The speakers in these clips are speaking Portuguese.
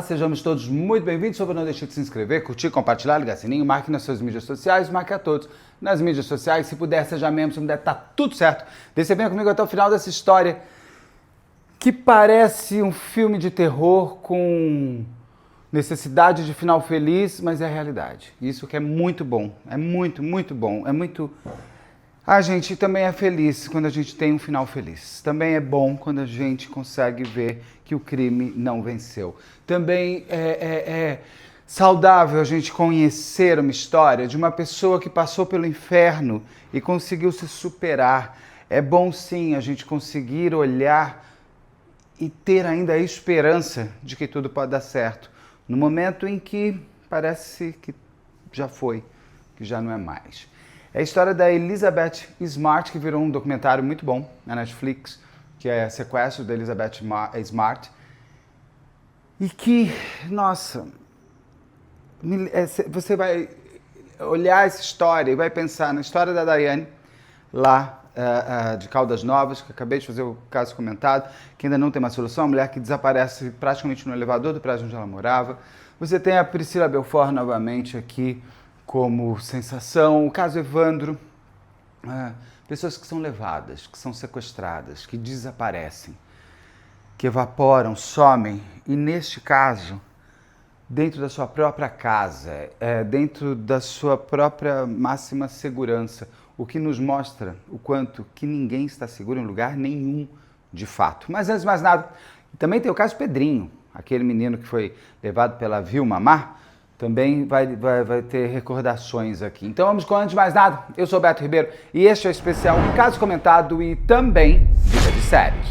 Sejamos todos muito bem-vindos. Não deixe de se inscrever, curtir, compartilhar, ligar o sininho, marque nas suas mídias sociais, marque a todos nas mídias sociais. Se puder, seja membro, se não puder, tá tudo certo. Você venha comigo até o final dessa história que parece um filme de terror com necessidade de final feliz, mas é a realidade. Isso que é muito bom, é muito, muito bom, é muito... A gente também é feliz quando a gente tem um final feliz. Também é bom quando a gente consegue ver que o crime não venceu. Também é saudável a gente conhecer uma história de uma pessoa que passou pelo inferno e conseguiu se superar. É bom sim a gente conseguir olhar e ter ainda a esperança de que tudo pode dar certo. No momento em que parece que já foi, que já não é mais. É a história da Elizabeth Smart, que virou um documentário muito bom na Netflix, que é Sequestro da Elizabeth Smart. E que, nossa, você vai olhar essa história e vai pensar na história da Daiane, lá de Caldas Novas, que acabei de fazer o caso comentado, que ainda não tem uma solução, a mulher que desaparece praticamente no elevador do prédio onde ela morava. Você tem a Priscila Belfort novamente aqui, como sensação, o caso Evandro, pessoas que são levadas, que são sequestradas, que desaparecem, que evaporam, somem, e neste caso, dentro da sua própria casa, dentro da sua própria máxima segurança, o que nos mostra o quanto que ninguém está seguro em lugar nenhum, de fato. Mas antes de mais nada, também tem o caso Pedrinho, aquele menino que foi levado pela Vilma Mar, também vai ter recordações aqui. Então vamos com antes de mais nada, eu sou o Beto Ribeiro e este é o especial Caso Comentado e também Dica de Séries.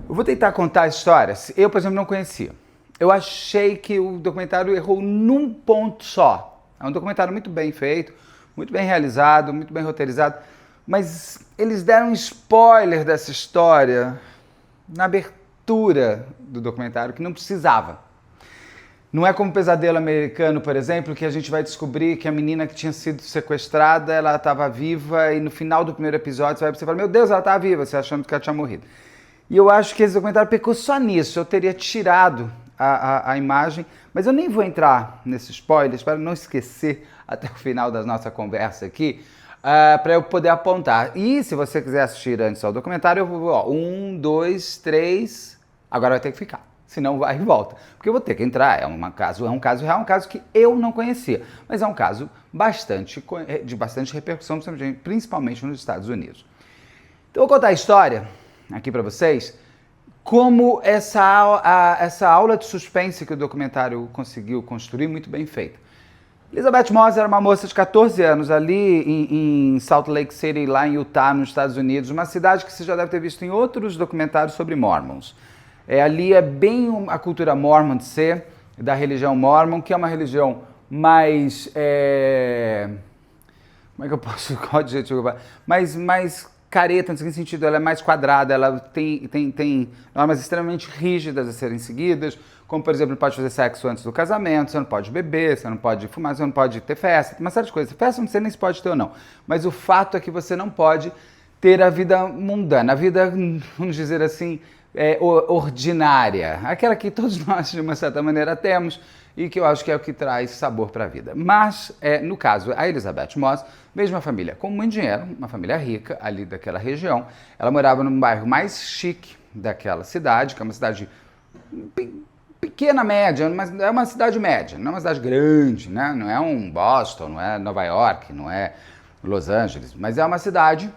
Eu vou tentar contar histórias, eu por exemplo não conhecia. Eu achei que o documentário errou num ponto só. É um documentário muito bem feito, muito bem realizado, muito bem roteirizado, mas eles deram um spoiler dessa história na abertura do documentário que não precisava. Não é como Pesadelo Americano, por exemplo, que a gente vai descobrir que a menina que tinha sido sequestrada, ela estava viva e no final do primeiro episódio você fala, meu Deus, ela está viva, você achando que ela tinha morrido. E eu acho que esse documentário pecou só nisso, eu teria tirado a imagem, mas eu nem vou entrar nesses spoilers para não esquecer até o final da nossa conversa aqui, para eu poder apontar. E se você quiser assistir antes ao documentário, eu vou, 1, 2, 3, agora vai ter que ficar. Senão vai e volta. Porque eu vou ter que entrar, é um caso real, um caso que eu não conhecia. Mas é um caso de bastante repercussão, principalmente nos Estados Unidos. Então eu vou contar a história aqui para vocês, como essa aula de suspense que o documentário conseguiu construir, muito bem feita. Elizabeth Moss era uma moça de 14 anos ali em Salt Lake City, lá em Utah, nos Estados Unidos, uma cidade que você já deve ter visto em outros documentários sobre Mormons. Ali é bem a cultura mormon de ser, da religião mormon, que é uma religião mais, como é que eu posso, qual adjetivo? Mais careta, no seguinte sentido, ela é mais quadrada, ela tem normas extremamente rígidas a serem seguidas, como, por exemplo, não pode fazer sexo antes do casamento, você não pode beber, você não pode fumar, você não pode ter festa, uma série de coisas. Festa não sei nem se pode ter ou não, mas o fato é que você não pode ter a vida mundana, a vida, vamos dizer assim, ordinária, aquela que todos nós, de uma certa maneira, temos e que eu acho que é o que traz sabor para a vida. Mas, no caso, a Elizabeth Moss veio de uma família com muito dinheiro, uma família rica ali daquela região. Ela morava num bairro mais chique daquela cidade, que é uma cidade pequena, média, mas é uma cidade média, não é uma cidade grande, né? Não é um Boston, não é Nova York, não é Los Angeles, mas é uma cidade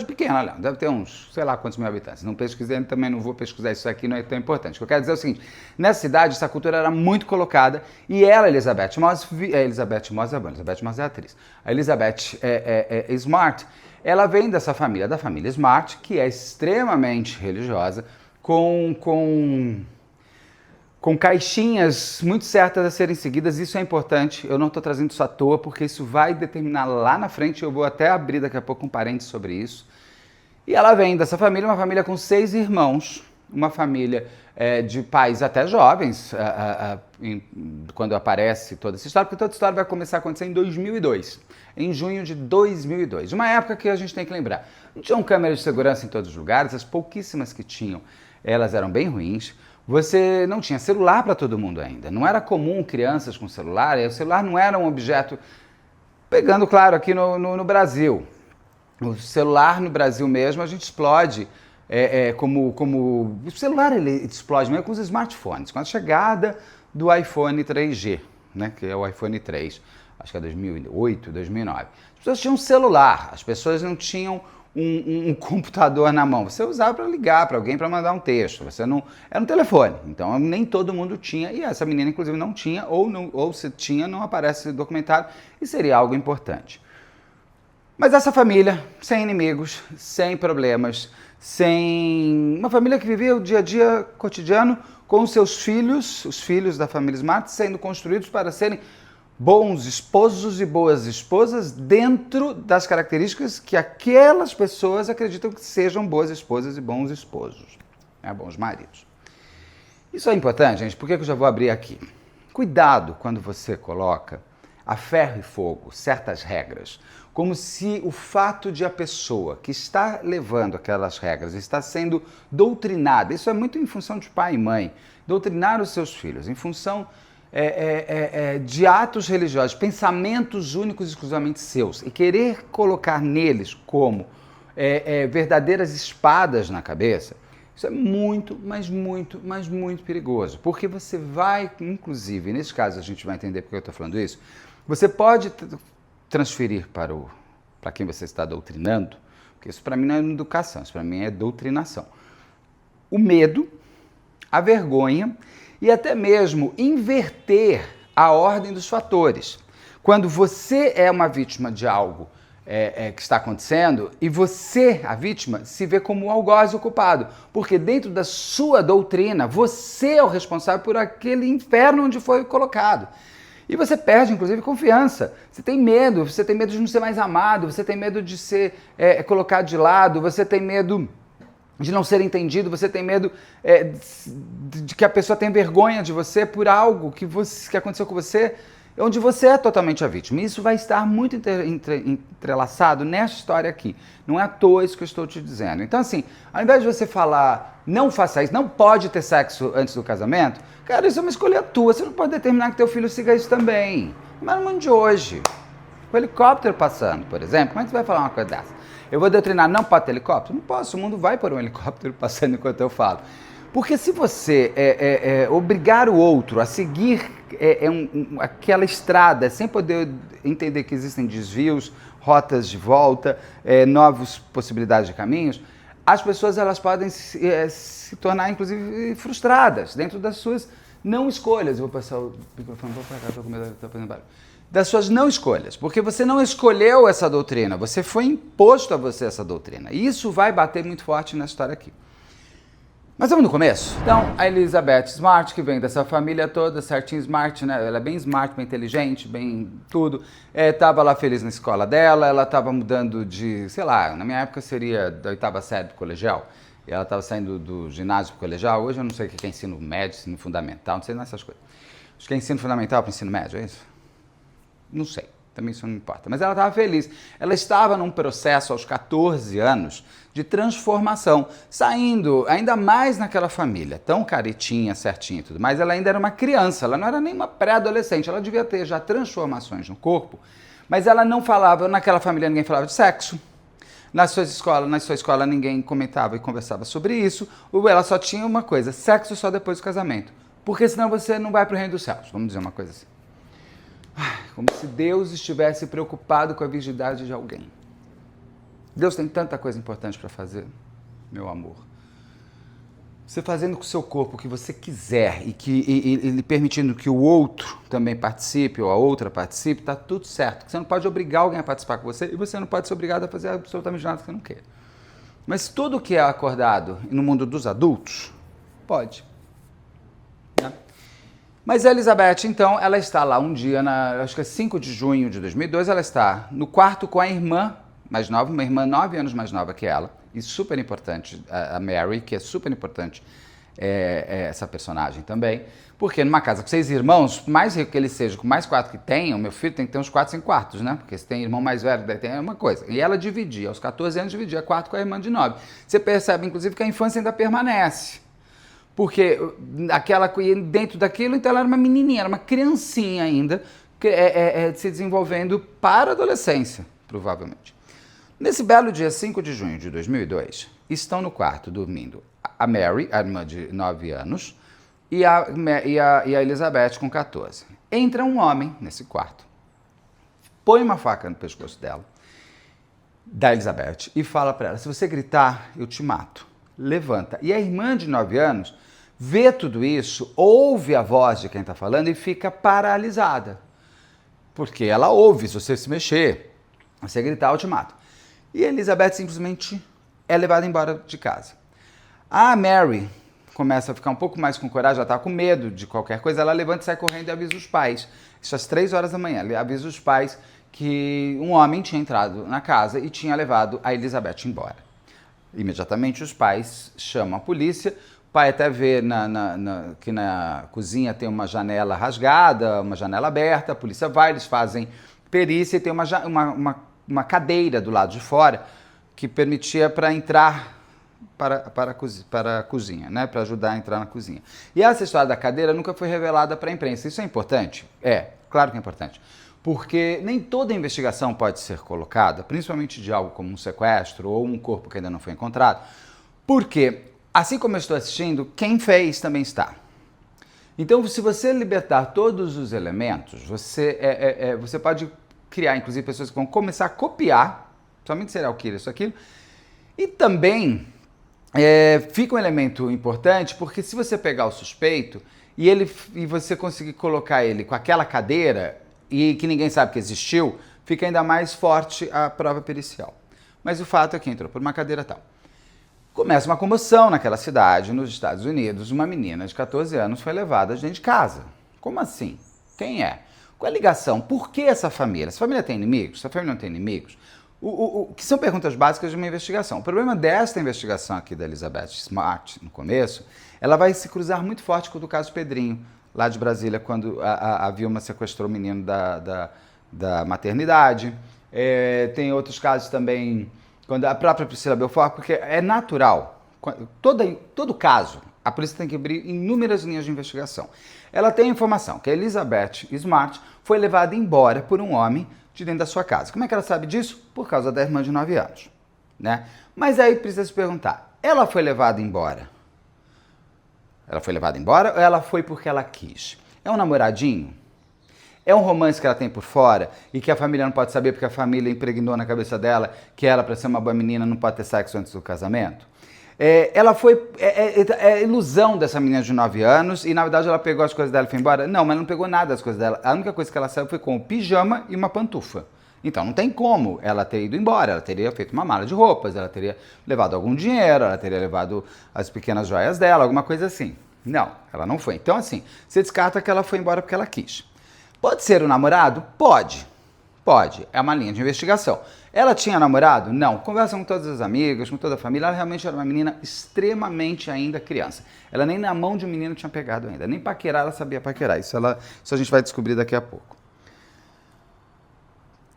pequena, deve ter uns, sei lá quantos mil habitantes. Não pesquisei, também não vou pesquisar isso aqui, não é tão importante. O que eu quero dizer é o seguinte, nessa cidade, essa cultura era muito colocada, e ela, Elizabeth Moss é a atriz. A Elizabeth Smart, ela vem dessa família, da família Smart, que é extremamente religiosa, com caixinhas muito certas a serem seguidas, isso é importante, eu não estou trazendo isso à toa, porque isso vai determinar lá na frente, eu vou até abrir daqui a pouco um parênteses sobre isso. E ela vem dessa família, uma família com 6 irmãos, uma família de pais até jovens, quando aparece toda essa história, porque toda a história vai começar a acontecer em 2002, em junho de 2002, uma época que a gente tem que lembrar. Não tinham câmeras de segurança em todos os lugares, as pouquíssimas que tinham, elas eram bem ruins. Você não tinha celular para todo mundo ainda. Não era comum crianças com celular, e o celular não era um objeto... Pegando, claro, aqui no Brasil. O celular no Brasil mesmo, a gente explode o celular ele explode mesmo com os smartphones. Com a chegada do iPhone 3G, né, que é o iPhone 3, acho que é 2008, 2009. As pessoas tinham celular, as pessoas não tinham um computador na mão. Você usava para ligar para alguém, para mandar um texto. Você não era um telefone. Então nem todo mundo tinha, e essa menina inclusive não tinha, ou se tinha, não aparece documentado, e seria algo importante. Mas essa família, sem inimigos, sem problemas, sem uma família que vivia o dia a dia cotidiano com os seus filhos, os filhos da família Smart, sendo construídos para serem bons esposos e boas esposas dentro das características que aquelas pessoas acreditam que sejam boas esposas e bons esposos, né? Bons maridos. Isso é importante, gente, porque eu já vou abrir aqui. Cuidado quando você coloca a ferro e fogo certas regras, como se o fato de a pessoa que está levando aquelas regras está sendo doutrinada, isso é muito em função de pai e mãe, doutrinar os seus filhos, em função de atos religiosos, pensamentos únicos e exclusivamente seus, e querer colocar neles como verdadeiras espadas na cabeça, isso é muito, mas muito perigoso, porque você vai, inclusive, nesse caso a gente vai entender porque eu estou falando isso, você pode transferir para quem você está doutrinando, porque isso para mim não é educação, isso para mim é doutrinação. O medo, a vergonha e até mesmo inverter a ordem dos fatores. Quando você é uma vítima de algo que está acontecendo e você, a vítima, se vê como o algoz ocupado, porque dentro da sua doutrina, você é o responsável por aquele inferno onde foi colocado. E você perde, inclusive, confiança. Você tem medo de não ser mais amado, você tem medo de ser colocado de lado, você tem medo de não ser entendido, você tem medo de que a pessoa tenha vergonha de você por algo que aconteceu com você, onde você é totalmente a vítima. E isso vai estar muito entrelaçado nessa história aqui. Não é à toa isso que eu estou te dizendo. Então, assim, ao invés de você falar, não faça isso, não pode ter sexo antes do casamento, cara, isso é uma escolha tua. Você não pode determinar que teu filho siga isso também. Mas no mundo de hoje, com o helicóptero passando, por exemplo, como é que você vai falar uma coisa dessa? Eu vou doutrinar, não pode ter helicóptero? Não posso, o mundo vai por um helicóptero passando enquanto eu falo. Porque se você obrigar o outro a seguir aquela estrada, sem poder entender que existem desvios, rotas de volta, novas possibilidades de caminhos, as pessoas elas podem se tornar, inclusive, frustradas dentro das suas não escolhas. Eu vou passar o microfone, vou para cá, estou com medo de estar fazendo barulho. Das suas não escolhas, porque você não escolheu essa doutrina, você foi imposto a você essa doutrina. E isso vai bater muito forte nessa história aqui. Mas vamos no começo? Então, a Elizabeth Smart, que vem dessa família toda, certinho Smart, né? Ela é bem smart, bem inteligente, bem tudo. Tava lá feliz na escola dela, ela tava mudando de, sei lá, na minha época seria da 8ª série do colegial. E ela tava saindo do ginásio pro colegial. Hoje eu não sei o que é ensino médio, ensino fundamental, não sei nessas coisas. Acho que é ensino fundamental para ensino médio, é isso? Não sei. Também isso não importa. Mas ela estava feliz. Ela estava num processo aos 14 anos de transformação, saindo ainda mais naquela família, tão caretinha, certinha e tudo, mas ela ainda era uma criança, ela não era nem uma pré-adolescente, ela devia ter já transformações no corpo, mas ela não falava, naquela família ninguém falava de sexo, na sua escola ninguém comentava e conversava sobre isso, ou ela só tinha uma coisa, sexo só depois do casamento, porque senão você não vai para o reino dos céus, vamos dizer uma coisa assim. Como se Deus estivesse preocupado com a virgindade de alguém. Deus tem tanta coisa importante para fazer, meu amor. Você fazendo com o seu corpo o que você quiser e ele permitindo que o outro também participe ou a outra participe, está tudo certo. Você não pode obrigar alguém a participar com você e você não pode ser obrigado a fazer absolutamente nada que você não quer. Mas tudo que é acordado no mundo dos adultos, pode. Né? Mas a Elizabeth, então, ela está lá um dia, acho que é 5 de junho de 2002, ela está no quarto com a irmã mais nova, uma irmã 9 anos mais nova que ela, e super importante, a Mary, que é super importante essa personagem também, porque numa casa com 6 irmãos, mais rico que ele seja, com mais 4 que tenham, meu filho tem que ter uns 4, 5 quartos, né? Porque se tem irmão mais velho, daí tem uma coisa. E ela dividia, aos 14 anos, dividia quarto com a irmã de 9. Você percebe, inclusive, que a infância ainda permanece. Porque dentro daquilo, então ela era uma menininha, era uma criancinha ainda, se desenvolvendo para a adolescência, provavelmente. Nesse belo dia 5 de junho de 2002, estão no quarto dormindo a Mary, a irmã de 9 anos, e a Elizabeth com 14. Entra um homem nesse quarto, põe uma faca no pescoço dela, da Elizabeth, e fala para ela: se você gritar, eu te mato. Levanta. E a irmã de 9 anos vê tudo isso, ouve a voz de quem está falando e fica paralisada. Porque ela ouve, se você se mexer, se você gritar, eu te mato. E a Elizabeth simplesmente é levada embora de casa. A Mary começa a ficar um pouco mais com coragem, ela está com medo de qualquer coisa, ela levanta e sai correndo e avisa os pais. Isso às 3 horas da manhã, ela avisa os pais que um homem tinha entrado na casa e tinha levado a Elizabeth embora. Imediatamente os pais chamam a polícia. O pai até vê que na cozinha tem uma janela rasgada, uma janela aberta, a polícia vai, eles fazem perícia e tem uma cadeira do lado de fora que permitia para entrar para a cozinha, né? Para ajudar a entrar na cozinha. E essa história da cadeira nunca foi revelada para a imprensa. Isso é importante? É, claro que é importante. Porque nem toda investigação pode ser colocada, principalmente de algo como um sequestro ou um corpo que ainda não foi encontrado, porque, assim como eu estou assistindo, quem fez também está. Então, se você libertar todos os elementos, você pode criar, inclusive, pessoas que vão começar a copiar, somente serial killer, isso, aquilo, e também fica um elemento importante, porque se você pegar o suspeito e você conseguir colocar ele com aquela cadeira e que ninguém sabe que existiu, fica ainda mais forte a prova pericial. Mas o fato é que entrou por uma cadeira tal. Começa uma comoção naquela cidade, nos Estados Unidos. Uma menina de 14 anos foi levada de dentro de casa. Como assim? Quem é? Qual é a ligação? Por que essa família? Essa família tem inimigos? Essa família não tem inimigos? Que são perguntas básicas de uma investigação. O problema desta investigação aqui da Elizabeth Smart, no começo, ela vai se cruzar muito forte com o do caso Pedrinho, lá de Brasília, quando a Vilma sequestrou o menino da maternidade. Tem outros casos também, quando a própria Priscila Belfort, porque é natural. Todo caso, a polícia tem que abrir inúmeras linhas de investigação. Ela tem a informação que a Elizabeth Smart foi levada embora por um homem de dentro da sua casa. Como é que ela sabe disso? Por causa da irmã de 9 anos. Né? Mas aí precisa se perguntar, ela foi levada embora? Ela foi levada embora ou ela foi porque ela quis? É um namoradinho? É um romance que ela tem por fora e que a família não pode saber porque a família impregnou na cabeça dela que ela, para ser uma boa menina, não pode ter sexo antes do casamento? Ela foi... É ilusão dessa menina de 9 anos e, na verdade, ela pegou as coisas dela e foi embora? Não, mas ela não pegou nada das coisas dela. A única coisa que ela saiu foi com o pijama e uma pantufa. Então, não tem como ela ter ido embora. Ela teria feito uma mala de roupas, ela teria levado algum dinheiro, ela teria levado as pequenas joias dela, alguma coisa assim. Não, ela não foi. Então, assim, você descarta que ela foi embora porque ela quis. Pode ser o namorado? Pode. Pode. É uma linha de investigação. Ela tinha namorado? Não. Conversa com todas as amigas, com toda a família. Ela realmente era uma menina extremamente ainda criança. Ela nem na mão de um menino tinha pegado ainda. Nem paquerar ela sabia paquerar. Isso a gente vai descobrir daqui a pouco.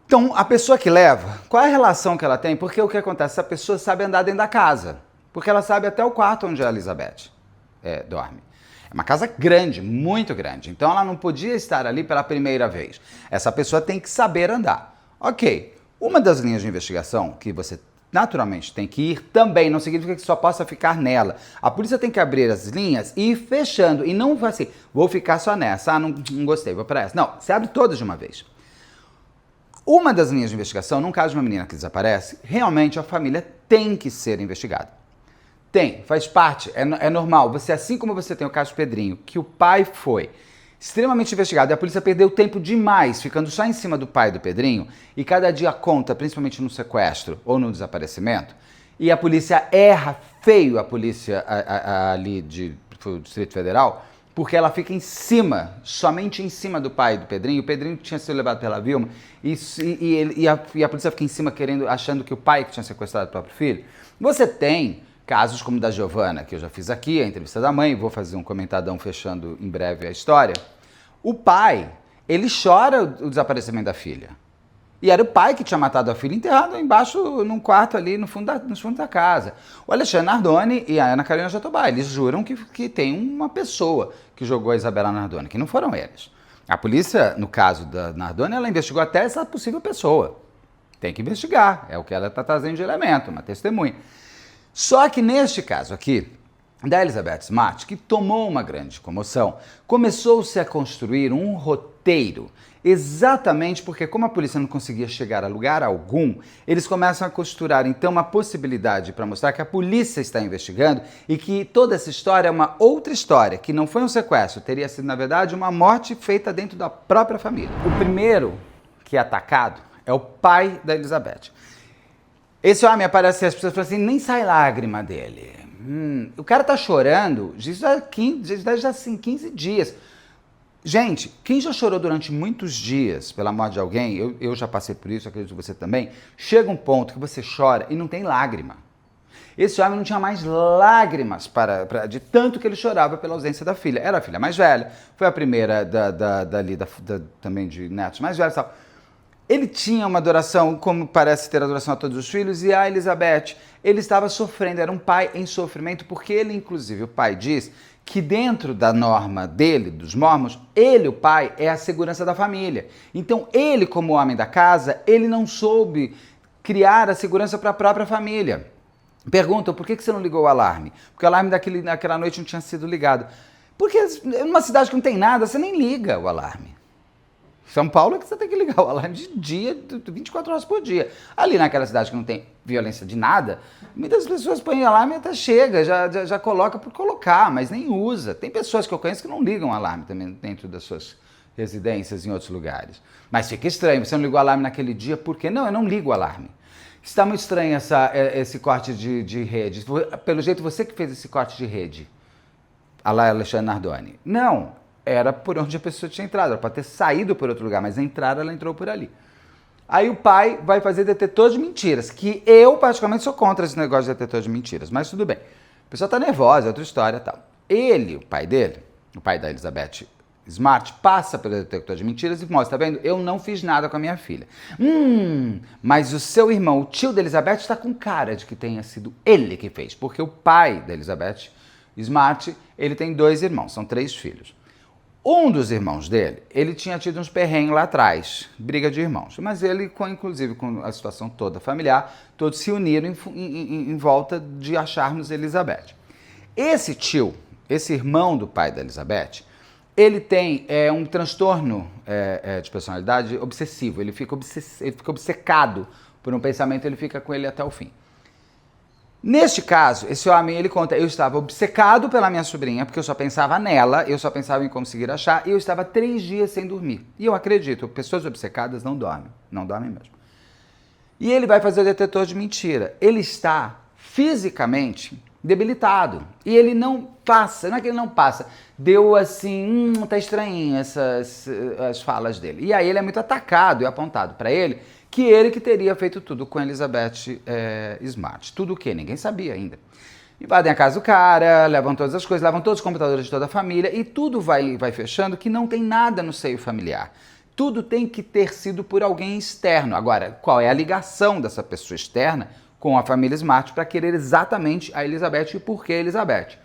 Então, a pessoa que leva, qual é a relação que ela tem? Porque o que acontece? Essa pessoa sabe andar dentro da casa. Porque ela sabe até o quarto onde a Elizabeth dorme. É uma casa grande, muito grande. Então, ela não podia estar ali pela primeira vez. Essa pessoa tem que saber andar. Ok. Uma das linhas de investigação que você naturalmente tem que ir também não significa que só possa ficar nela. A polícia tem que abrir as linhas e ir fechando. E não vai assim, vou ficar só nessa. Não gostei, vou para essa. Não, você abre todas de uma vez. Uma das linhas de investigação, num caso de uma menina que desaparece, realmente a família tem que ser investigada. Tem, faz parte, é normal. Você, assim como você tem o caso Pedrinho, que o pai foi extremamente investigado e a polícia perdeu tempo demais ficando só em cima do pai do Pedrinho e cada dia conta, principalmente no sequestro ou no desaparecimento, e a polícia erra feio, a polícia ali do Distrito Federal, porque ela fica em cima, somente em cima do pai do Pedrinho. O Pedrinho tinha sido levado pela Vilma e a polícia fica em cima achando que o pai que tinha sequestrado o próprio filho. Você tem casos como o da Giovana, que eu já fiz aqui, a entrevista da mãe, vou fazer um comentadão fechando em breve a história. O pai, ele chora o desaparecimento da filha. E era o pai que tinha matado a filha enterrado embaixo, num quarto ali no fundo da casa. O Alexandre Nardoni e a Ana Carolina Jatobá, eles juram que tem uma pessoa que jogou a Isabela Nardoni, que não foram eles. A polícia, no caso da Nardoni, ela investigou até essa possível pessoa. Tem que investigar, é o que ela está trazendo de elemento, uma testemunha. Só que neste caso aqui, da Elizabeth Smart, que tomou uma grande comoção, começou-se a construir um roteiro, exatamente porque, como a polícia não conseguia chegar a lugar algum, eles começam a costurar, então, uma possibilidade para mostrar que a polícia está investigando e que toda essa história é uma outra história, que não foi um sequestro, teria sido, na verdade, uma morte feita dentro da própria família. O primeiro que é atacado é o pai da Elizabeth. Esse homem aparece, as pessoas falam assim, nem sai lágrima dele. O cara tá chorando já 15 dias. Gente, quem já chorou durante muitos dias pela morte de alguém, eu já passei por isso, acredito que você também, chega um ponto que você chora e não tem lágrima. Esse homem não tinha mais lágrimas de tanto que ele chorava pela ausência da filha. Era a filha mais velha, foi a primeira também de netos mais velhos e tal. Ele tinha uma adoração, como parece ter adoração a todos os filhos, e a Elizabeth, ele estava sofrendo, era um pai em sofrimento, porque ele, inclusive, o pai diz que dentro da norma dele, dos mormons, ele, o pai, é a segurança da família. Então, ele, como homem da casa, ele não soube criar a segurança para a própria família. Perguntam, por que você não ligou o alarme? Porque o alarme daquela noite não tinha sido ligado. Porque numa cidade que não tem nada, você nem liga o alarme. São Paulo é que você tem que ligar o alarme de dia, 24 horas por dia. Ali naquela cidade que não tem violência de nada, muitas pessoas põem alarme e até chega, já coloca por colocar, mas nem usa. Tem pessoas que eu conheço que não ligam alarme também dentro das suas residências em outros lugares. Mas fica estranho, você não ligou o alarme naquele dia, por quê? Não, eu não ligo o alarme. Está muito estranho esse corte de rede. Pelo jeito, você que fez esse corte de rede, a lá Alexandre Nardoni. Não. Era por onde a pessoa tinha entrado, ela pode ter saído por outro lugar, mas ela entrou por ali. Aí o pai vai fazer detetor de mentiras, que eu particularmente sou contra esse negócio de detetor de mentiras, mas tudo bem. A pessoa tá nervosa, é outra história e tal. Ele, o pai dele, o pai da Elizabeth Smart, passa pelo detector de mentiras e mostra, tá vendo? Eu não fiz nada com a minha filha. Mas o seu irmão, o tio da Elizabeth, está com cara de que tenha sido ele que fez, porque o pai da Elizabeth Smart, ele tem 2 irmãos, são 3 filhos. Um dos irmãos dele, ele tinha tido uns perrengues lá atrás, briga de irmãos, mas ele, inclusive com a situação toda familiar, todos se uniram em volta de acharmos Elizabeth. Esse tio, esse irmão do pai da Elizabeth, ele tem um transtorno de personalidade obsessivo, ele fica obcecado por um pensamento, ele fica com ele até o fim. Neste caso, esse homem, ele conta, eu estava obcecado pela minha sobrinha, porque eu só pensava nela, eu só pensava em conseguir achar, e eu estava 3 dias sem dormir. E eu acredito, pessoas obcecadas não dormem mesmo. E ele vai fazer o detetor de mentira. Ele está fisicamente debilitado. E ele não passa, não é que ele não passa, deu assim, tá estranhinho as falas dele. E aí ele é muito atacado e apontado para ele que teria feito tudo com a Elizabeth Smart. Tudo o quê? Ninguém sabia ainda. Invadem a casa do cara, levam todas as coisas, levam todos os computadores de toda a família e tudo vai fechando que não tem nada no seio familiar. Tudo tem que ter sido por alguém externo. Agora, qual é a ligação dessa pessoa externa com a família Smart para querer exatamente a Elizabeth e por que Elizabeth?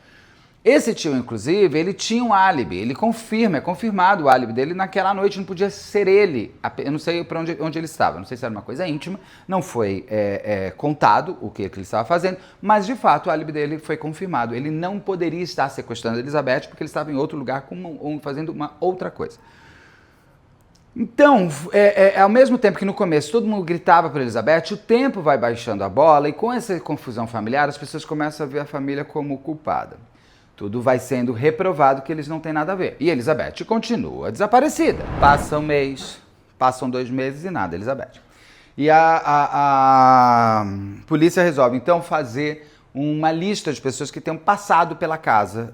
Esse tio, inclusive, ele tinha um álibi, ele é confirmado o álibi dele naquela noite, não podia ser ele, eu não sei para onde ele estava, não sei se era uma coisa íntima, não foi contado o que ele estava fazendo, mas de fato o álibi dele foi confirmado, ele não poderia estar sequestrando a Elizabeth porque ele estava em outro lugar fazendo uma outra coisa. Então, ao mesmo tempo que no começo todo mundo gritava para Elizabeth, o tempo vai baixando a bola e com essa confusão familiar as pessoas começam a ver a família como culpada. Tudo vai sendo reprovado que eles não têm nada a ver. E Elizabeth continua desaparecida. Passa um mês, passam 2 meses e nada, Elizabeth. E a polícia resolve, então, fazer uma lista de pessoas que tenham passado pela casa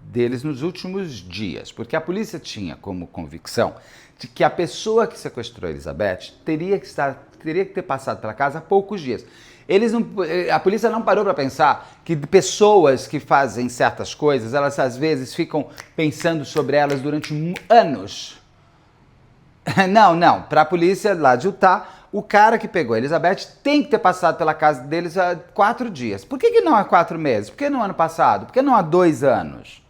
deles nos últimos dias. Porque a polícia tinha como convicção de que a pessoa que sequestrou Elizabeth teria que ter passado pela casa há poucos dias. A polícia não parou para pensar que pessoas que fazem certas coisas, elas às vezes ficam pensando sobre elas durante anos. Não. Para a polícia lá de Utah, o cara que pegou a Elizabeth tem que ter passado pela casa deles há 4 dias. Por que não há 4 meses? Por que não ano passado? Por que não há 2 anos?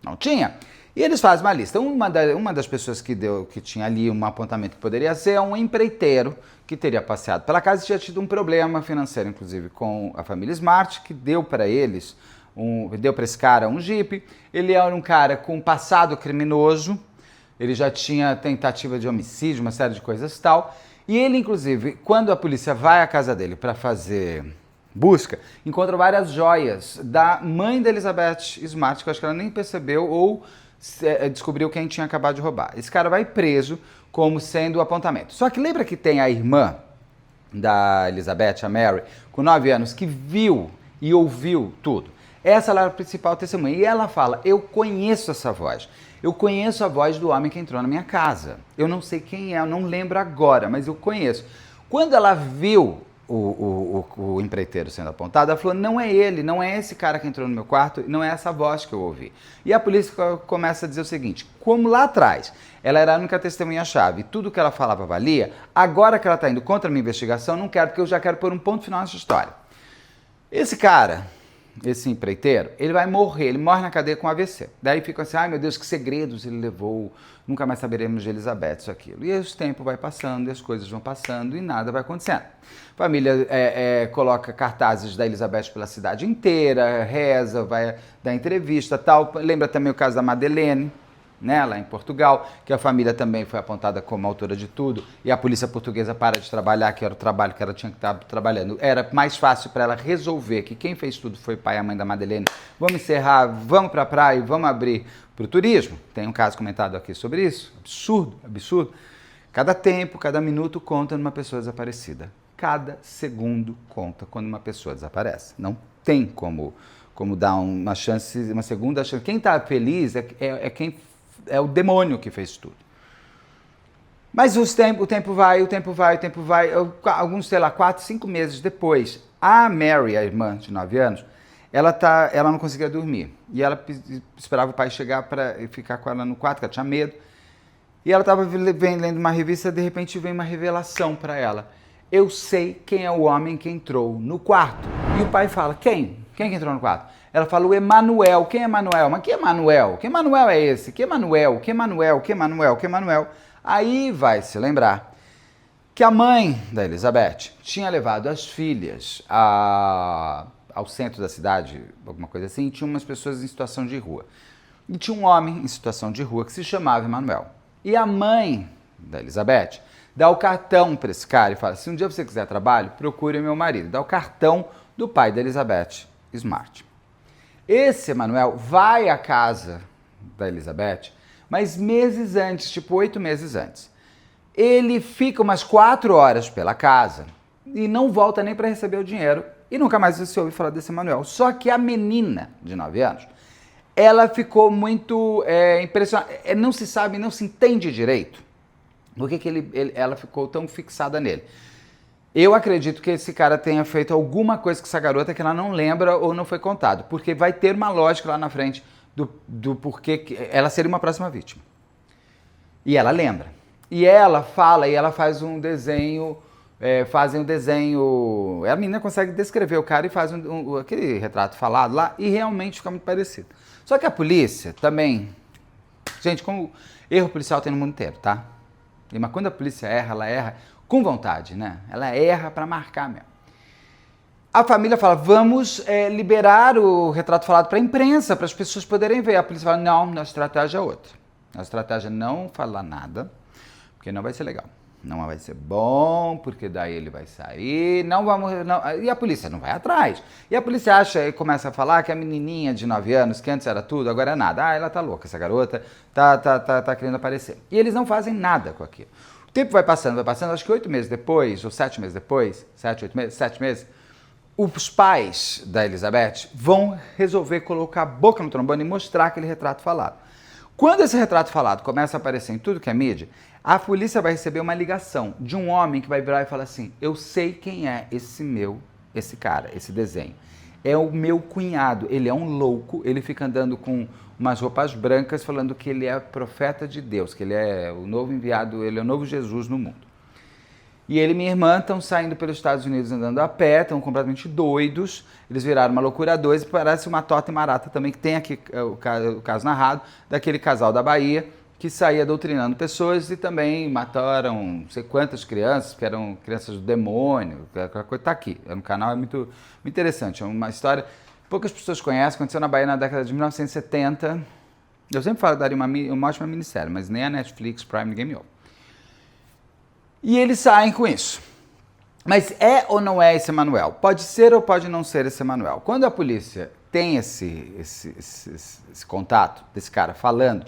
Não tinha. E eles fazem uma lista. Uma das pessoas que tinha ali um apontamento que poderia ser é um empreiteiro que teria passeado pela casa e tinha tido um problema financeiro, inclusive, com a família Smart, que deu para eles, deu para esse cara um Jeep. Ele era um cara com passado criminoso, ele já tinha tentativa de homicídio, uma série de coisas e tal. E ele, inclusive, quando a polícia vai à casa dele para fazer busca, encontra várias joias da mãe da Elizabeth Smart, que eu acho que ela nem percebeu ou descobriu quem tinha acabado de roubar. Esse cara vai preso como sendo o apontamento. Só que lembra que tem a irmã da Elizabeth, a Mary, com 9 anos, que viu e ouviu tudo. Essa era a principal testemunha. E ela fala, eu conheço essa voz. Eu conheço a voz do homem que entrou na minha casa. Eu não sei quem é, eu não lembro agora, mas eu conheço. Quando ela viu o empreiteiro sendo apontado, ela falou, não é ele, não é esse cara que entrou no meu quarto, não é essa voz que eu ouvi. E a polícia começa a dizer o seguinte, como lá atrás ela era a única testemunha-chave, tudo que ela falava valia, agora que ela está indo contra a minha investigação, não quero, porque eu já quero pôr um ponto final nessa história. Esse cara, esse empreiteiro, ele vai morrer, ele morre na cadeia com AVC. Daí fica assim, ai meu Deus, que segredos ele levou, nunca mais saberemos de Elizabeth, isso, aquilo. E o tempo vai passando, e as coisas vão passando e nada vai acontecendo. A família coloca cartazes da Elizabeth pela cidade inteira, reza, vai dar entrevista, tal. Lembra também o caso da Madeleine, né, lá em Portugal, que a família também foi apontada como autora de tudo, e a polícia portuguesa para de trabalhar, que era o trabalho que ela tinha que estar trabalhando. Era mais fácil para ela resolver que quem fez tudo foi o pai e a mãe da Madeleine. Vamos encerrar, vamos para a praia, vamos abrir para o turismo. Tem um caso comentado aqui sobre isso. Absurdo. Cada tempo, cada minuto conta numa pessoa desaparecida. Cada segundo conta quando uma pessoa desaparece. Não tem como dar uma chance, uma segunda chance. Quem está feliz é o demônio que fez tudo. Mas o tempo vai. Alguns, 4, 5 meses depois, a Mary, a irmã de 9 anos, ela não conseguia dormir. E ela esperava o pai chegar para ficar com ela no quarto, porque ela tinha medo. E ela estava lendo uma revista, de repente vem uma revelação para ela. Eu sei quem é o homem que entrou no quarto. E o pai fala, quem? Quem que entrou no quarto? Ela fala, o Emanuel. Quem é Emanuel? Mas que Emanuel? Que Emanuel é esse? Que Emanuel? Que Emanuel? Que Emanuel? Que Emanuel? Aí vai se lembrar que a mãe da Elizabeth tinha levado as filhas ao centro da cidade, alguma coisa assim, e tinha umas pessoas em situação de rua. E tinha um homem em situação de rua que se chamava Emanuel. E a mãe da Elizabeth dá o cartão para esse cara e fala, se um dia você quiser trabalho, procure o meu marido. Dá o cartão do pai da Elizabeth Smart. Esse Emanuel vai à casa da Elizabeth, mas meses antes, tipo 8 meses antes. Ele fica umas 4 horas pela casa e não volta nem para receber o dinheiro e nunca mais se ouve falar desse Emanuel. Só que a menina de 9 anos, ela ficou muito impressionada. Não se sabe, não se entende direito por que ela ficou tão fixada nele. Eu acredito que esse cara tenha feito alguma coisa com essa garota que ela não lembra ou não foi contado, porque vai ter uma lógica lá na frente do porquê que ela seria uma próxima vítima. E ela lembra. E ela fala, e ela faz um desenho, fazem um desenho... A menina consegue descrever o cara e faz aquele retrato falado lá e realmente fica muito parecido. Só que a polícia também... Gente, como erro policial tem no mundo inteiro, tá? Mas quando a polícia erra, ela erra com vontade, né? Ela erra para marcar mesmo. A família fala, vamos liberar o retrato falado para a imprensa, para as pessoas poderem ver. A polícia fala, não, nossa estratégia é outra. Nossa estratégia é não falar nada, porque não vai ser legal. Não vai ser bom, porque daí ele vai sair, e a polícia não vai atrás. E a polícia acha e começa a falar que a menininha de 9 anos, que antes era tudo, agora é nada. Ah, ela tá louca, essa garota tá querendo aparecer. E eles não fazem nada com aquilo. O tempo vai passando, acho que 8 meses depois, ou 7 meses depois, 7 meses, os pais da Elizabeth vão resolver colocar a boca no trombone e mostrar aquele retrato falado. Quando esse retrato falado começa a aparecer em tudo que é mídia, a polícia vai receber uma ligação de um homem que vai virar e falar assim, eu sei quem é esse cara, esse desenho. é o meu cunhado, ele é um louco, ele fica andando com umas roupas brancas falando que ele é profeta de Deus, que ele é o novo enviado, ele é o novo Jesus no mundo. E ele e minha irmã estão saindo pelos Estados Unidos andando a pé, estão completamente doidos, eles viraram uma loucura dois, e parece uma Tota e Marata também, que tem aqui o caso narrado, daquele casal da Bahia, que saía doutrinando pessoas e também mataram não sei quantas crianças, que eram crianças do demônio, aquela coisa está aqui, no canal, é muito interessante, é uma história que poucas pessoas conhecem, aconteceu na Bahia na década de 1970, eu sempre falo que daria uma ótima minissérie, mas nem a Netflix, Prime, ninguém me ouve. E eles saem com isso. Mas é ou não é esse Emanuel? Pode ser ou pode não ser esse Emanuel. Quando a polícia tem esse contato desse cara falando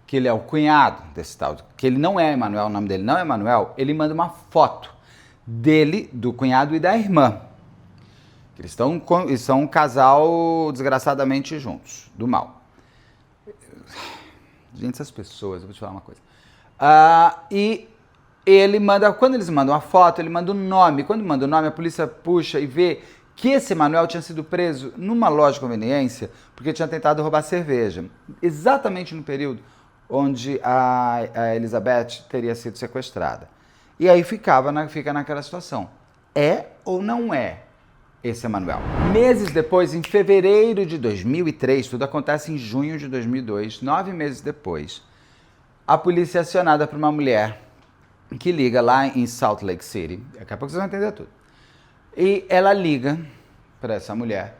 que ele é o cunhado desse tal, que ele não é Emanuel, o nome dele não é Emanuel, ele manda uma foto dele, do cunhado e da irmã. Eles são um casal desgraçadamente juntos, do mal. Gente, essas pessoas, eu vou te falar uma coisa. E ele manda, quando eles mandam a foto, ele manda o nome. Quando manda o nome, a polícia puxa e vê que esse Emanuel tinha sido preso numa loja de conveniência porque tinha tentado roubar cerveja. Exatamente no período onde a Elizabeth teria sido sequestrada. E aí fica naquela situação. É ou não é esse Emanuel? Meses depois, em fevereiro de 2003, tudo acontece em junho de 2002, 9 meses depois, a polícia é acionada por uma mulher que liga lá em Salt Lake City. Daqui a pouco vocês vão entender tudo. E ela liga para essa mulher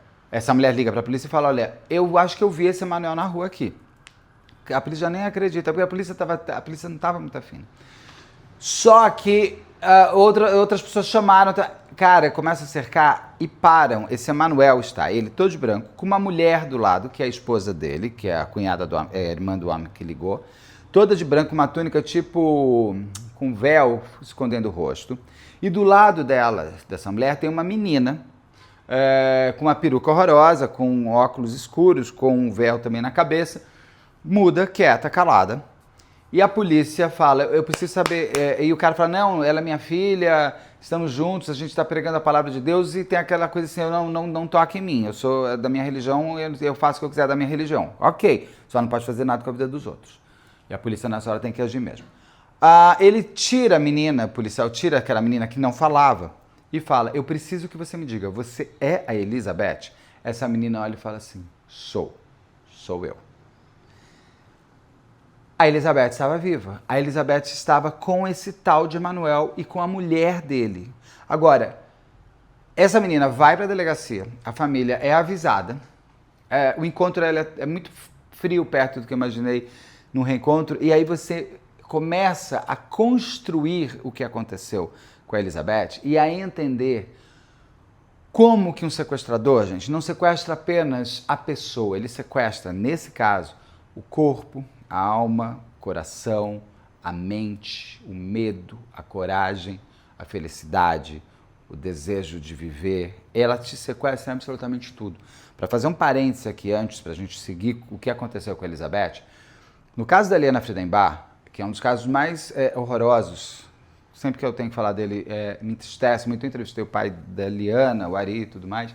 liga para a polícia e fala, olha, eu acho que eu vi esse Emanuel na rua aqui. A polícia já nem acredita, porque a polícia não estava muito afim. Só que outras pessoas chamaram, cara, começa a cercar e param. Esse Emanuel está, ele todo de branco, com uma mulher do lado, que é a esposa dele, que é a cunhada irmã do homem que ligou, toda de branco, uma túnica tipo com véu escondendo o rosto. E do lado dessa mulher, tem uma menina com uma peruca horrorosa, com óculos escuros, com um véu também na cabeça, muda, quieta, calada. E a polícia fala, eu preciso saber... e o cara fala, não, ela é minha filha, estamos juntos, a gente está pregando a palavra de Deus e tem aquela coisa assim, não toque em mim, eu sou da minha religião, eu faço o que eu quiser da minha religião. Ok, só não pode fazer nada com a vida dos outros. E a polícia nessa hora tem que agir mesmo. Ele tira a menina, o policial tira aquela menina que não falava e fala, eu preciso que você me diga, você é a Elizabeth? Essa menina olha e fala assim, sou eu. A Elizabeth estava viva. A Elizabeth estava com esse tal de Emanuel e com a mulher dele. Agora, essa menina vai para a delegacia, a família é avisada, o encontro é muito frio perto do que eu imaginei no reencontro, e aí você começa a construir o que aconteceu com a Elizabeth e a entender como que um sequestrador, gente, não sequestra apenas a pessoa, ele sequestra, nesse caso, o corpo, a alma, o coração, a mente, o medo, a coragem, a felicidade, o desejo de viver. Ela te sequestra em absolutamente tudo. Para fazer um parênteses aqui antes, para a gente seguir o que aconteceu com a Elizabeth, no caso da Liana Friedenbach, que é um dos casos mais horrorosos, sempre que eu tenho que falar dele, me entristece muito. Eu entrevistei o pai da Liana, o Ari e tudo mais.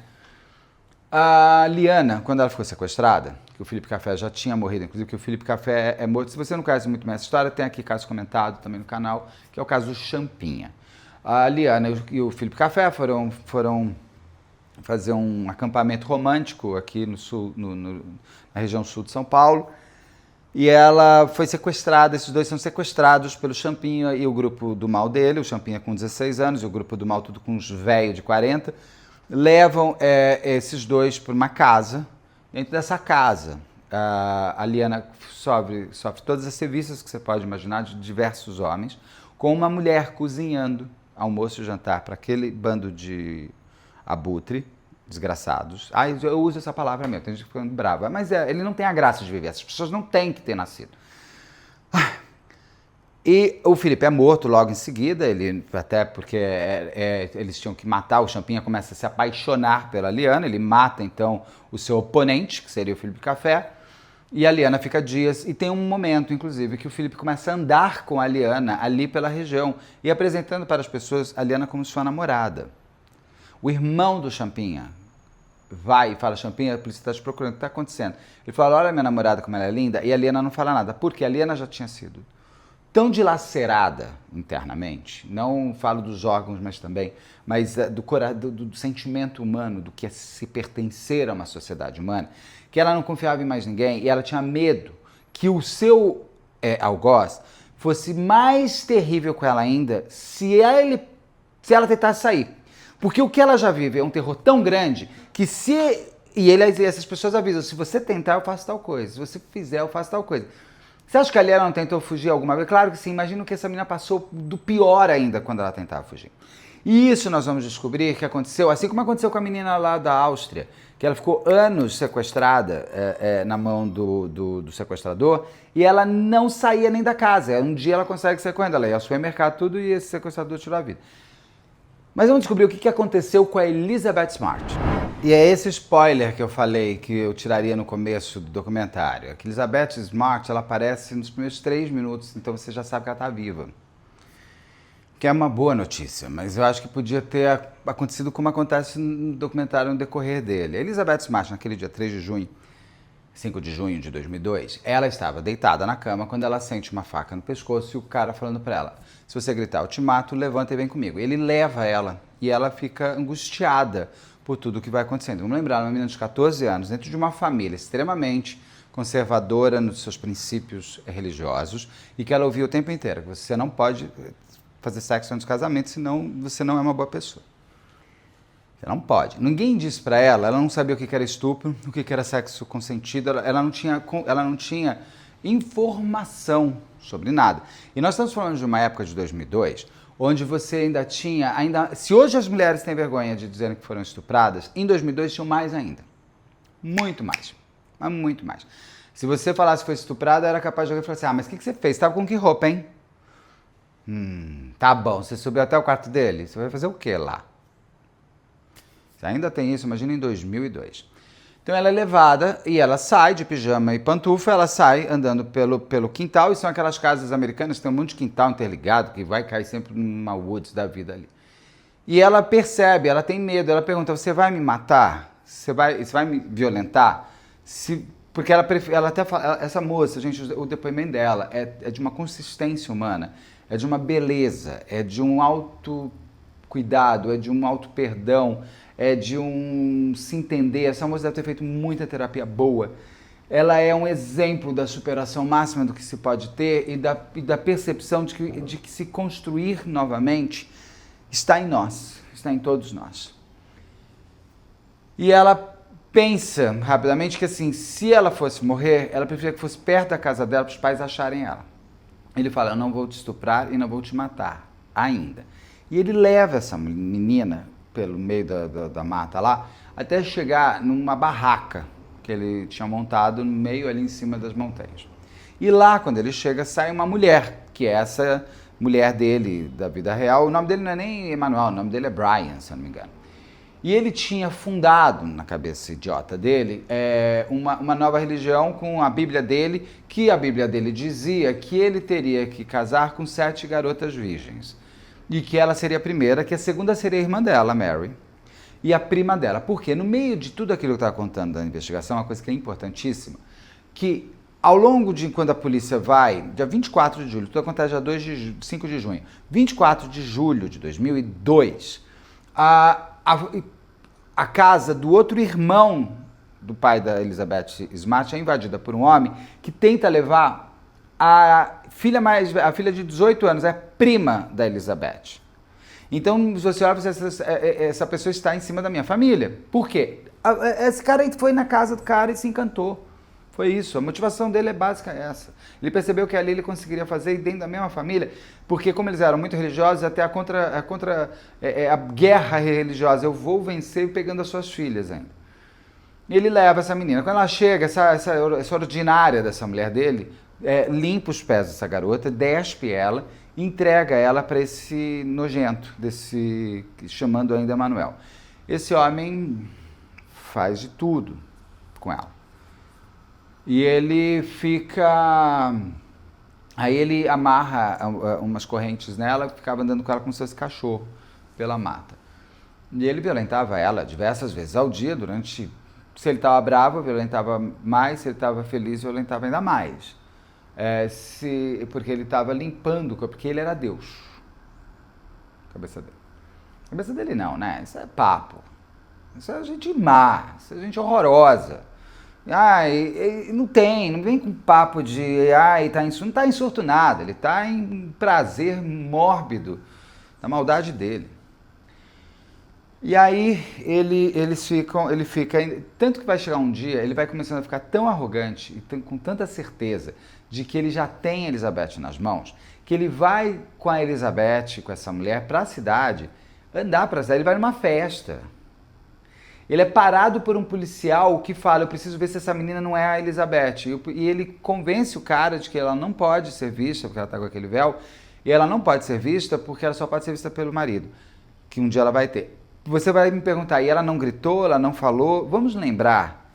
A Liana, quando ela ficou sequestrada, que o Felipe Café já tinha morrido, inclusive que o Felipe Café é morto. Se você não conhece muito bem essa história, tem aqui caso comentado também no canal, que é o caso do Champinha. A Liana e o Felipe Café foram fazer um acampamento romântico aqui no sul, na região sul de São Paulo, e ela foi sequestrada. Esses dois são sequestrados pelo Champinha e o grupo do mal dele, o Champinha com 16 anos e o grupo do mal tudo com uns velhos de 40, levam esses dois para uma casa. Dentro dessa casa, a Liana sofre todas as serviços que você pode imaginar de diversos homens, com uma mulher cozinhando almoço e jantar para aquele bando de abutre, desgraçados. Eu uso essa palavra mesmo, tem gente ficando brava, mas ele não tem a graça de viver, essas pessoas não têm que ter nascido. E o Felipe é morto logo em seguida, até porque eles tinham que matar, o Champinha começa a se apaixonar pela Liana, ele mata então o seu oponente, que seria o Felipe Café, e a Liana fica dias, e tem um momento, inclusive, que o Felipe começa a andar com a Liana ali pela região, e apresentando para as pessoas a Liana como sua namorada. O irmão do Champinha vai e fala, Champinha, a polícia está te procurando, o que está acontecendo? Ele fala, olha minha namorada como ela é linda, e a Liana não fala nada, porque a Liana já tinha sido tão dilacerada internamente, não falo dos órgãos, mas também, mas do sentimento humano, do que é se pertencer a uma sociedade humana, que ela não confiava em mais ninguém e ela tinha medo que o seu algoz fosse mais terrível com ela ainda se ela tentasse sair. Porque o que ela já vive é um terror tão grande que essas pessoas avisam, se você tentar eu faço tal coisa, se você fizer eu faço tal coisa. Você acha que a Liana não tentou fugir alguma vez? Claro que sim, imagino que essa menina passou do pior ainda quando ela tentava fugir. E isso nós vamos descobrir que aconteceu, assim como aconteceu com a menina lá da Áustria, que ela ficou anos sequestrada na mão do sequestrador e ela não saía nem da casa. Um dia ela consegue sair correndo, ela ia ao supermercado, tudo, e esse sequestrador tirou a vida. Mas vamos descobrir o que aconteceu com a Elizabeth Smart. E é esse spoiler que eu falei que eu tiraria no começo do documentário. A Elizabeth Smart, ela aparece nos primeiros 3 minutos, então você já sabe que ela está viva. Que é uma boa notícia, mas eu acho que podia ter acontecido como acontece no documentário no decorrer dele. A Elizabeth Smart, naquele dia 5 de junho de 2002, ela estava deitada na cama quando ela sente uma faca no pescoço e o cara falando para ela, se você gritar, eu te mato, levanta e vem comigo. Ele leva ela e ela fica angustiada por tudo o que vai acontecendo. Vamos lembrar, uma menina de 14 anos, dentro de uma família extremamente conservadora nos seus princípios religiosos e que ela ouvia o tempo inteiro, que você não pode fazer sexo antes do casamento, senão você não é uma boa pessoa. Você não pode. Ninguém disse para ela não sabia o que era estupro, o que era sexo consentido, ela não tinha informação sobre nada. E nós estamos falando de uma época de 2002, onde você ainda tinha, se hoje as mulheres têm vergonha de dizerem que foram estupradas, em 2002 tinham mais ainda. Muito mais. Mas muito mais. Se você falasse que foi estuprada, era capaz de alguém falar assim, mas o que você fez? Você estava com que roupa, hein? Tá bom, você subiu até o quarto dele? Você vai fazer o que lá? Você ainda tem isso, imagina em 2002. Então ela é levada e ela sai de pijama e pantufa, ela sai andando pelo quintal, e são aquelas casas americanas que tem um monte de quintal interligado, que vai cair sempre numa woods da vida ali. E ela percebe, ela tem medo, ela pergunta, você vai me matar? Você vai me violentar? Porque ela até fala, essa moça, gente, o depoimento dela é de uma consistência humana, é de uma beleza, é de um autocuidado, é de um auto-perdão, é de um se entender. Essa moça deve ter feito muita terapia boa. Ela é um exemplo da superação máxima do que se pode ter e da percepção de que se construir novamente está em nós, está em todos nós. E ela pensa rapidamente que assim, se ela fosse morrer, ela preferia que fosse perto da casa dela para os pais acharem ela. Ele fala, eu não vou te estuprar e não vou te matar ainda. E ele leva essa menina pelo meio da mata lá, até chegar numa barraca que ele tinha montado no meio ali em cima das montanhas. E lá, quando ele chega, sai uma mulher, que é essa mulher dele, da vida real. O nome dele não é nem Emanuel, o nome dele é Brian, se eu não me engano. E ele tinha fundado, na cabeça idiota dele, uma nova religião com a Bíblia dele, que a Bíblia dele dizia que ele teria que casar com 7 garotas virgens. E que ela seria a primeira, que a segunda seria a irmã dela, Mary, e a prima dela. Porque no meio de tudo aquilo que eu estava contando da investigação, uma coisa que é importantíssima, que ao longo de quando a polícia vai, dia 24 de julho, tudo acontece dia 5 de junho, 24 de julho de 2002, a casa do outro irmão do pai da Elizabeth Smart é invadida por um homem que tenta levar a filha de 18 anos, é prima da Elizabeth. Então, se você olha, essa pessoa está em cima da minha família. Por quê? Esse cara foi na casa do cara e se encantou. Foi isso. A motivação dele é básica essa. Ele percebeu que ali ele conseguiria fazer dentro da mesma família, porque como eles eram muito religiosos, até a guerra religiosa, eu vou vencer pegando as suas filhas ainda. Ele leva essa menina. Quando ela chega, essa ordinária dessa mulher dele, limpa os pés dessa garota, despe ela, entrega ela para esse nojento, chamando ainda Emanuel. Esse homem faz de tudo com ela. E ele fica... Aí ele amarra umas correntes nela, ficava andando com ela como se fosse cachorro pela mata. E ele violentava ela diversas vezes ao dia, durante... Se ele estava bravo, violentava mais, se ele estava feliz, violentava ainda mais. Porque ele estava limpando, porque ele era Deus. Cabeça dele. Cabeça dele não, né? Isso é papo. Isso é gente má, isso é gente horrorosa. Não vem com papo de, não tá em surto nada, ele tá em prazer mórbido, na maldade dele. E aí ele fica, tanto que vai chegar um dia, ele vai começando a ficar tão arrogante e com tanta certeza de que ele já tem a Elizabeth nas mãos, que ele vai com a Elizabeth, com essa mulher, para a cidade, andar para a cidade, ele vai numa festa. Ele é parado por um policial que fala, eu preciso ver se essa menina não é a Elizabeth. E ele convence o cara de que ela não pode ser vista, porque ela está com aquele véu, e ela não pode ser vista porque ela só pode ser vista pelo marido, que um dia ela vai ter. Você vai me perguntar, e ela não gritou, ela não falou? Vamos lembrar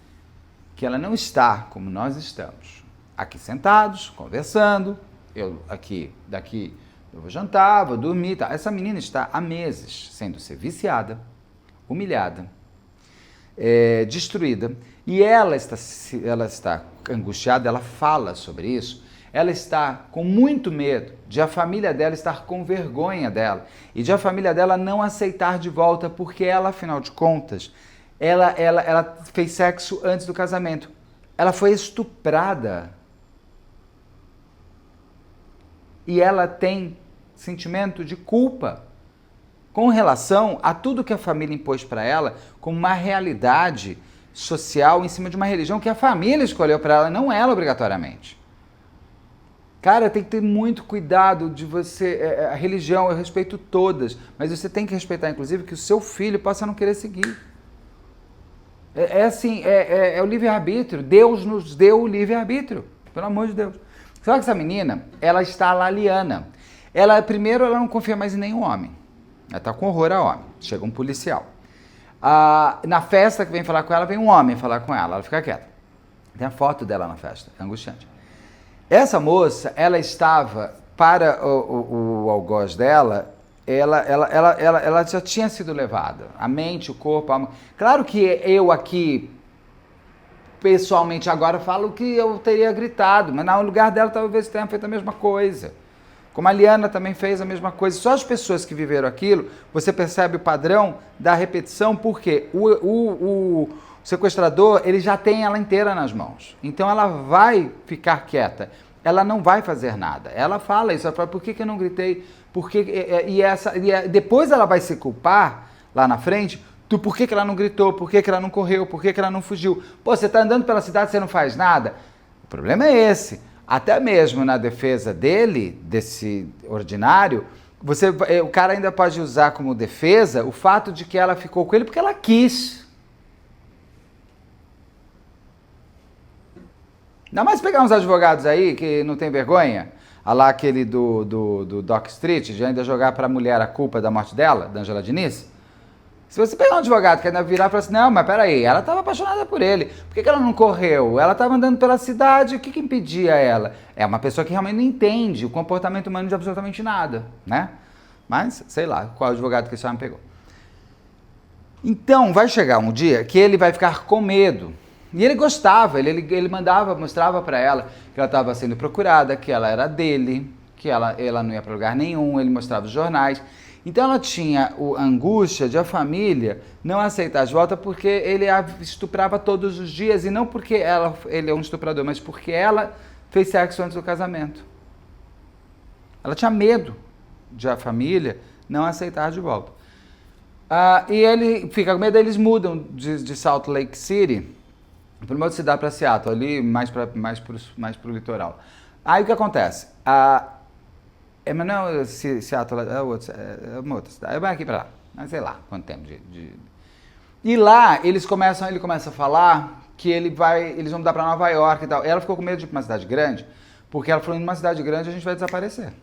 que ela não está como nós estamos. Aqui sentados, conversando, daqui eu vou jantar, vou dormir. Tá. Essa menina está há meses sendo ser viciada, humilhada, destruída, e ela está angustiada, ela fala sobre isso, ela está com muito medo de a família dela estar com vergonha dela e de a família dela não aceitar de volta, porque ela, afinal de contas, ela fez sexo antes do casamento, ela foi estuprada e ela tem sentimento de culpa com relação a tudo que a família impôs para ela como uma realidade social em cima de uma religião que a família escolheu para ela, não ela obrigatoriamente. Cara, tem que ter muito cuidado de você... a religião, eu respeito todas, mas você tem que respeitar, inclusive, que o seu filho possa não querer seguir. É o livre-arbítrio. Deus nos deu o livre-arbítrio, pelo amor de Deus. Só que essa menina, ela está lá liana. Primeiro, ela não confia mais em nenhum homem. Ela está com horror a homem. Chega um policial. Na festa que vem falar com ela, vem um homem falar com ela. Ela fica quieta. Tem a foto dela na festa. É angustiante. Essa moça, ela estava, para o algoz dela, ela já tinha sido levada. A mente, o corpo, a alma. Claro que eu aqui, pessoalmente, agora falo que eu teria gritado, mas no lugar dela talvez tenha feito a mesma coisa. Como a Liana também fez a mesma coisa. Só as pessoas que viveram aquilo, você percebe o padrão da repetição, porque o sequestrador, ele já tem ela inteira nas mãos. Então ela vai ficar quieta. Ela não vai fazer nada. Ela fala isso, ela fala, por que eu não gritei? Depois ela vai se culpar, lá na frente, por que ela não gritou, por que ela não correu, por que ela não fugiu. Pô, você está andando pela cidade e você não faz nada? O problema é esse. Até mesmo na defesa dele, desse ordinário, o cara ainda pode usar como defesa o fato de que ela ficou com ele porque ela quis. Ainda mais pegar uns advogados aí que não tem vergonha, lá aquele do Dock Street, de ainda jogar para a mulher a culpa da morte dela, da Angela Diniz. Se você pegar um advogado que ainda virar e falar assim, não, mas peraí, ela estava apaixonada por ele, por que ela não correu? Ela estava andando pela cidade, o que impedia ela? É uma pessoa que realmente não entende o comportamento humano de absolutamente nada, né? Mas, sei lá, qual advogado que esse homem pegou. Então, vai chegar um dia que ele vai ficar com medo. E ele gostava, ele mostrava para ela que ela estava sendo procurada, que ela era dele, que ela não ia para lugar nenhum, ele mostrava os jornais. Então ela tinha a angústia de a família não aceitar de volta porque ele a estuprava todos os dias, e não porque ele é um estuprador, mas porque ela fez sexo antes do casamento. Ela tinha medo de a família não aceitar de volta. E ele fica com medo, eles mudam de Salt Lake City para uma outra cidade, para Seattle, ali mais para o litoral. Aí o que acontece? Mas não, Seattle é uma outra cidade, vai aqui para lá, mas sei lá quanto tempo E lá ele começa a falar que eles vão mudar para Nova York e tal. Ela ficou com medo de ir para uma cidade grande, porque ela falou, em uma cidade grande a gente vai desaparecer.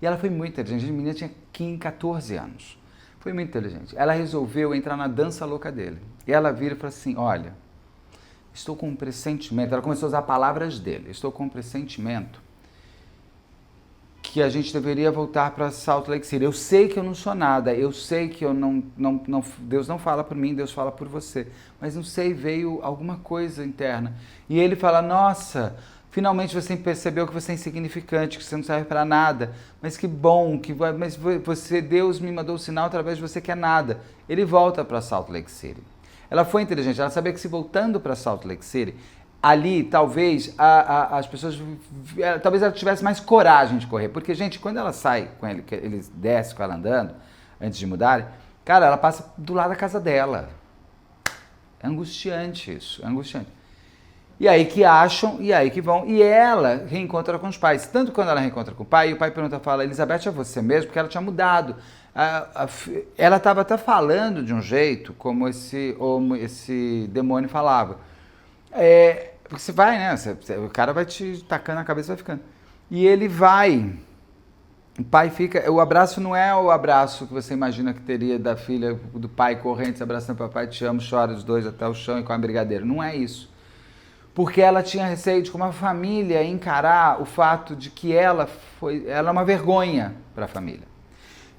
E ela foi muito inteligente, a menina tinha 14 anos. Foi muito inteligente. Ela resolveu entrar na dança louca dele. E ela vira e fala assim, olha, estou com um pressentimento, ela começou a usar palavras dele, estou com um pressentimento que a gente deveria voltar para Salt Lake City. Eu sei que eu não sou nada, eu sei que eu não, Deus não fala por mim, Deus fala por você. Mas não sei, veio alguma coisa interna. E ele fala, nossa, finalmente você percebeu que você é insignificante, que você não serve para nada. Mas que bom, mas você, Deus me mandou o sinal através de você que é nada. Ele volta para Salt Lake City. Ela foi inteligente, ela sabia que se voltando para Salt Lake City, ali, talvez, as pessoas, talvez ela tivesse mais coragem de correr. Porque, gente, quando ela sai com ele, ele desce com ela andando, antes de mudarem, cara, ela passa do lado da casa dela. É angustiante isso, é angustiante. E aí que acham, e aí que vão, e ela reencontra com os pais. Tanto quando ela reencontra com o pai pergunta, fala, Elizabeth, é você mesmo? Porque ela tinha mudado. Ela estava até falando de um jeito como esse demônio falava. Porque você vai, né? O cara vai te tacando na cabeça e vai ficando. E ele vai. O pai fica. O abraço não é o abraço que você imagina que teria da filha, do pai correndo, se abraçando, papai, te amo, chora os dois até o chão e com a brigadeiro. Não é isso. Porque ela tinha receio de como a família encarar o fato de que ela é uma vergonha para a família.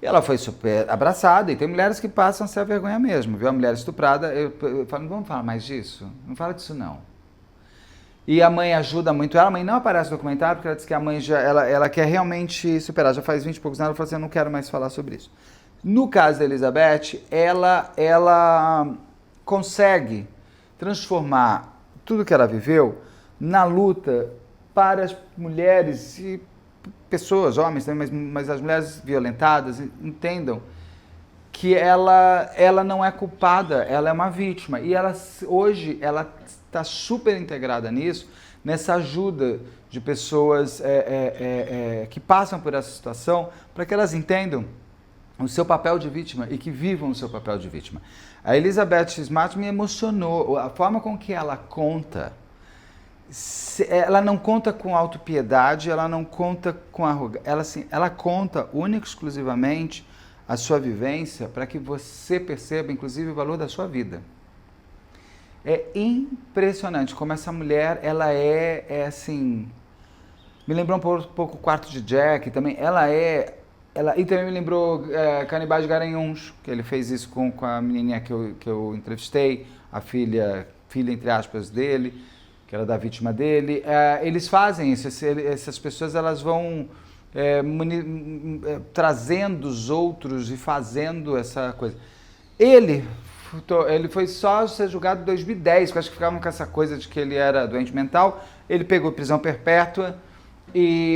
E ela foi super abraçada, e tem mulheres que passam a ser a vergonha mesmo, viu? A mulher estuprada, eu falo, não vamos falar mais disso? Não fala disso não. E a mãe ajuda muito ela, a mãe não aparece no documentário, porque ela diz que a mãe ela quer realmente superar, já faz 20 e poucos anos, ela falou assim, eu não quero mais falar sobre isso. No caso da Elizabeth, ela consegue transformar tudo que ela viveu na luta para as mulheres e pessoas, homens também, mas as mulheres violentadas entendam que ela não é culpada, ela é uma vítima. E hoje ela está super integrada nisso, nessa ajuda de pessoas que passam por essa situação, para que elas entendam o seu papel de vítima e que vivam o seu papel de vítima. A Elizabeth Smart me emocionou, a forma com que ela conta. Ela não conta com autopiedade, ela não conta com arrogância, ela conta única e exclusivamente a sua vivência para que você perceba, inclusive, o valor da sua vida. É impressionante como essa mulher, ela é assim, me lembrou um pouco o Quarto de Jack também, e também me lembrou Canibais de Garanhuns, que ele fez isso com a menininha que eu entrevistei, a filha entre aspas dele, que era da vítima dele. Eles fazem isso, essas pessoas elas vão trazendo os outros e fazendo essa coisa. Ele foi só ser julgado em 2010, que eu acho que ficavam com essa coisa de que ele era doente mental. Ele pegou prisão perpétua,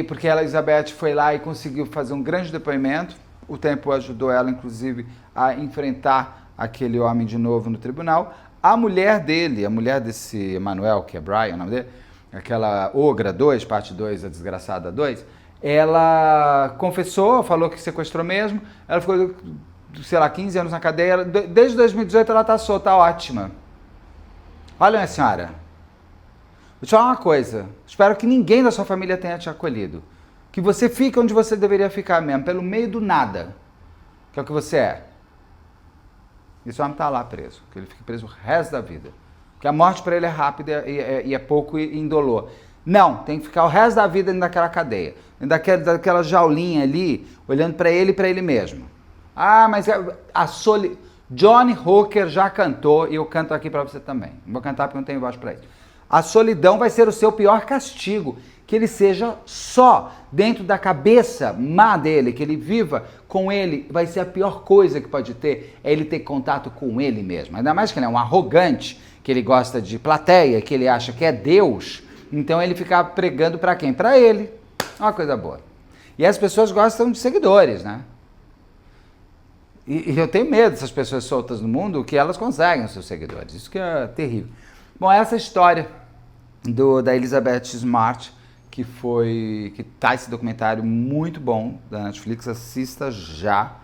porque a Elizabeth foi lá e conseguiu fazer um grande depoimento. O tempo ajudou ela, inclusive, a enfrentar aquele homem de novo no tribunal. A mulher dele, a mulher desse Emanuel, que é Brian, o nome dele, aquela Ogra 2, parte 2, a Desgraçada 2, ela confessou, falou que sequestrou mesmo, ela ficou, sei lá, 15 anos na cadeia, desde 2018 ela está solta, ótima. Olha, minha senhora, vou te falar uma coisa, espero que ninguém da sua família tenha te acolhido, que você fique onde você deveria ficar mesmo, pelo meio do nada, que é o que você é. Esse homem está lá preso, que ele fique preso o resto da vida. Porque a morte para ele é rápida e é pouco indolor. Não, tem que ficar o resto da vida dentro daquela cadeia, dentro daquela jaulinha ali, olhando para ele mesmo. Ah, mas Johnny Hooker já cantou e eu canto aqui para você também. Não vou cantar porque não tenho voz para isso. A solidão vai ser o seu pior castigo. Que ele seja só dentro da cabeça má dele, que ele viva com ele, vai ser a pior coisa que pode ter, é ele ter contato com ele mesmo. Ainda mais que ele é um arrogante, que ele gosta de plateia, que ele acha que é Deus, então ele fica pregando para quem? Para ele. Uma coisa boa. E as pessoas gostam de seguidores, né? E eu tenho medo dessas pessoas soltas no mundo, que elas conseguem os seus seguidores. Isso que é terrível. Bom, essa história da Elizabeth Smart, que tá esse documentário muito bom da Netflix, assista já.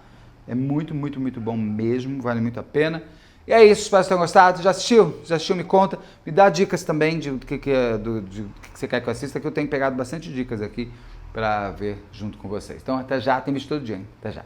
É muito, muito, muito bom mesmo, vale muito a pena. E é isso, espero que tenham gostado. Já assistiu? Já assistiu? Me conta. Me dá dicas também de que você quer que eu assista, que eu tenho pegado bastante dicas aqui para ver junto com vocês. Então, até já. Tem visto todo dia, hein? Até já.